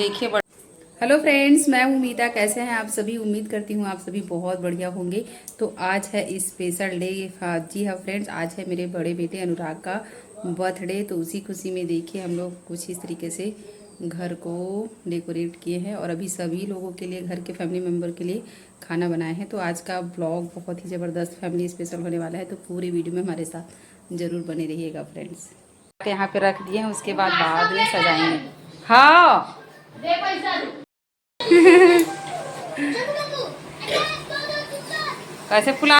देखिए hello friends, मैं हूँ मीता। कैसे हैं आप सभी? उम्मीद करती हूँ आप सभी बहुत बढ़िया होंगे। तो आज है स्पेशल डे। हाँ जी हाँ फ्रेंड्स, आज है मेरे बड़े बेटे अनुराग का बर्थडे। तो उसी खुशी में देखिए हम लोग कुछ इस तरीके से घर को डेकोरेट किए हैं और अभी सभी लोगों के लिए, घर के फैमिली मेम्बर के लिए खाना बनाए हैं। तो आज का ब्लॉग बहुत ही ज़बरदस्त फैमिली स्पेशल होने वाला है, तो पूरी वीडियो में हमारे साथ ज़रूर बने रहिएगा फ्रेंड्स। यहाँ पे रख दिए हैं, उसके बाद में सजाएंगे। हाँ कैसे फुला।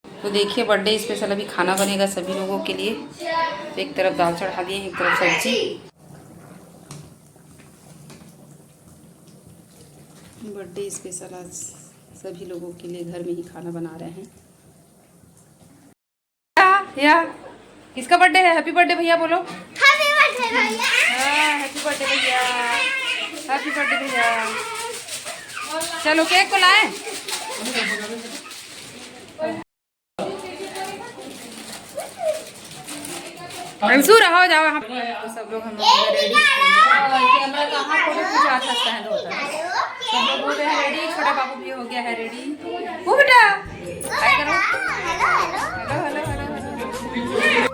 तो देखिए बर्थडे स्पेशल अभी खाना बनेगा सभी लोगों के लिए। तो एक तरफ दाल चढ़ा दिए, एक तरफ सब्जी। बर्थडे स्पेशल आज सभी लोगों के लिए घर में ही खाना बना रहे हैं। या किसका बर्थडे है? हैप्पी बर्थडे भैया बोलो। हैप्पी बर्थडे भैया। हैप्पी बर्थडे भैया। हैप्पी बर्थडे भैया। चलो केक को लाए। अंशु रहो जाओ यहाँ। तो सब लोग हम लोग रेडी। कैमरा कहाँ फोटो खिंचा था, स्टैंड होता है। सब लोग हो गए हैं रेडी। छोटा बाबू भी हो गया है रेडी। वो बेटा हाय करो। Hello hello hello hello.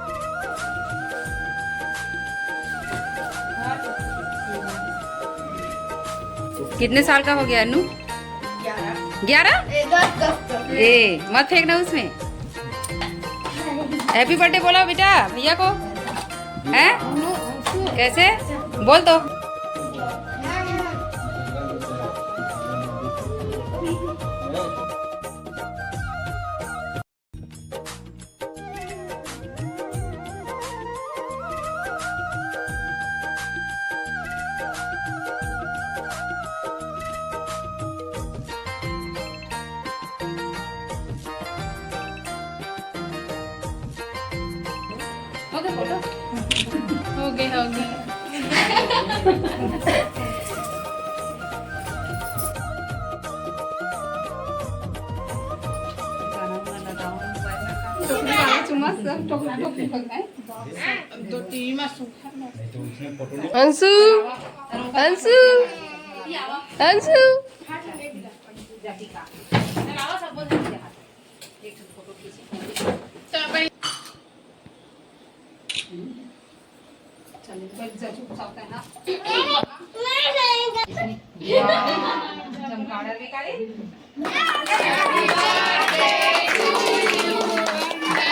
कितने साल का हो गया अनु? 11। ए मत फेंकना उसमें। हैप्पी बर्थडे बोला बेटा भैया को। हैं कैसे बोल दो। हो गए हो गए। Anshu Anshu Anshu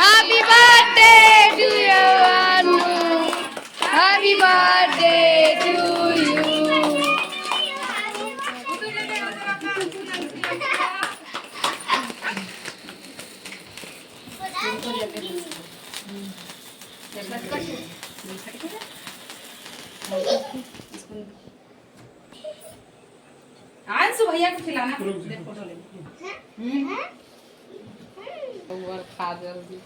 Happy birthday to you, Anu. Happy birthday to you. Anshu भैया को खिलाना। फोटो ले। खा जल्दी।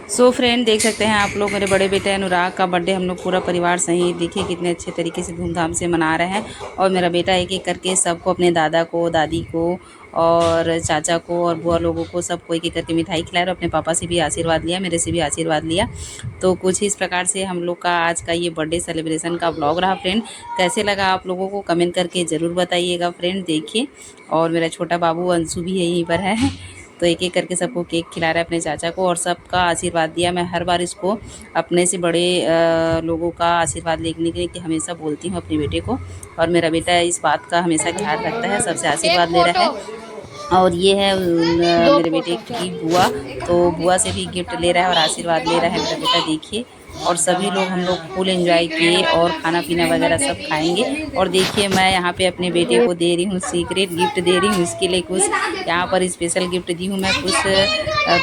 सो फ्रेंड देख सकते हैं आप लोग, मेरे बड़े बेटे अनुराग का बर्थडे हम लोग पूरा परिवार सहित देखिए कितने अच्छे तरीके से धूमधाम से मना रहे हैं। और मेरा बेटा एक एक करके सबको, अपने दादा को, दादी को और चाचा को और बुआ लोगों को सबको एक एक करके मिठाई खिलाया और अपने पापा से भी आशीर्वाद लिया, मेरे से भी आशीर्वाद लिया। तो कुछ इस प्रकार से हम लोग का आज का ये बर्थडे सेलिब्रेशन का ब्लॉग रहा फ्रेंड। कैसे लगा आप लोगों को कमेंट करके ज़रूर बताइएगा फ्रेंड। देखिए और मेरा छोटा बाबू अंशु भी यहीं पर है। तो एक एक करके सबको केक खिला रहा है अपने चाचा को और सबका आशीर्वाद दिया। मैं हर बार इसको अपने से बड़े लोगों का आशीर्वाद लेने के लिए हमेशा बोलती हूँ अपने बेटे को। और मेरा बेटा इस बात का हमेशा ख्याल रखता है, सबसे आशीर्वाद ले रहा है। और ये है मेरे बेटे की बुआ, तो बुआ से भी गिफ्ट ले रहा है और आशीर्वाद ले रहा है मेरा बेटा। देखिए और सभी लोग हम लोग फुल एंजॉय किए और खाना पीना वगैरह सब खाएंगे। और देखिए मैं यहाँ पे अपने बेटे को दे रही हूँ सीक्रेट गिफ्ट दे रही हूँ, इसके लिए कुछ यहाँ पर स्पेशल गिफ्ट दी हूँ मैं कुछ।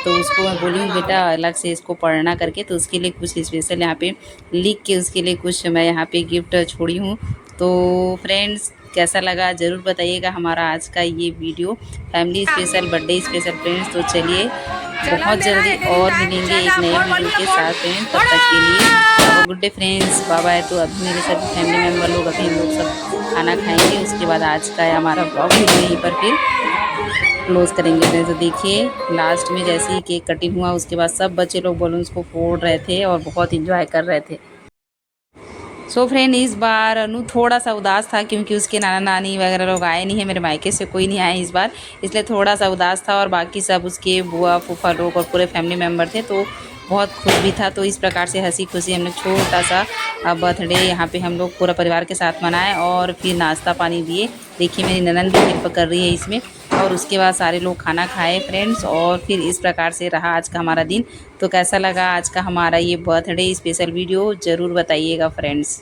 तो उसको मैं बोली हूँ बेटा अलग से इसको पढ़ना करके, तो उसके लिए कुछ स्पेशल यहाँ पे लिख के उसके लिए कुछ मैं यहाँ पे गिफ्ट छोड़ी हूँ। तो फ्रेंड्स कैसा लगा ज़रूर बताइएगा हमारा आज का ये video family special birthday special friends. तो चलिए बहुत जल्दी और मिलेंगे एक नए वीडियो के साथ फ्रेंड्स। तब तक के लिए good day friends, bye bye. तो अभी मेरे सभी फैमिली मेम्बर लोग अभी हम लोग सब खाना खाएंगे, उसके बाद आज का हमारा ब्लॉग भी यहीं पर फिर क्लोज़ करेंगे फ्रेंड्स। तो देखिए लास्ट में जैसे ही केक कटिंग हुआ उसके बाद सब बच्चे लोग बलून्स को फोड़ रहे थे और बहुत एंजॉय कर रहे थे। सो फ्रेंड इस बार अनु थोड़ा सा उदास था क्योंकि उसके नाना नानी वगैरह लोग आए नहीं है, मेरे मायके से कोई नहीं आए इस बार, इसलिए थोड़ा सा उदास था। और बाकी सब उसके बुआ फूफा लोग और पूरे फैमिली मेम्बर थे तो बहुत खुश भी था। तो इस प्रकार से हंसी खुशी हमने छोटा सा बर्थडे यहाँ पे हम लोग पूरा परिवार के साथ मनाए और फिर नाश्ता पानी दिए। देखिए मेरी ननद भी हेल्प कर रही है इसमें। और उसके बाद सारे लोग खाना खाए फ्रेंड्स, और फिर इस प्रकार से रहा आज का हमारा दिन। तो कैसा लगा आज का हमारा ये बर्थडे स्पेशल वीडियो ज़रूर बताइएगा फ्रेंड्स।